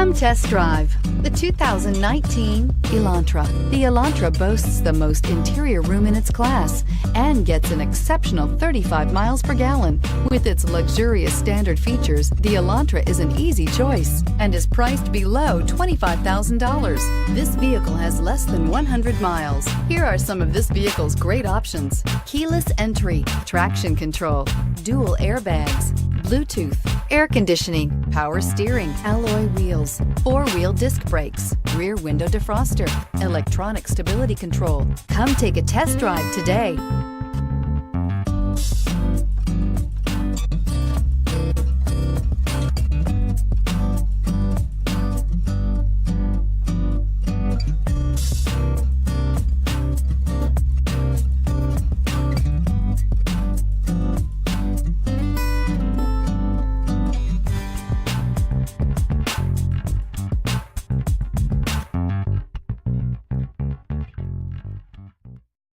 Come test drive the 2019 Elantra. The Elantra boasts the most interior room in its class and gets an exceptional 35 miles per gallon. With its luxurious standard features, the Elantra is an easy choice and is priced below $25,000. This vehicle has less than 100 miles. Here are some of this vehicle's great options: keyless entry, traction control, dual airbags, Bluetooth, air conditioning, power steering, alloy wheels, four-wheel disc brakes, rear window defroster, electronic stability control. Come take a test drive today.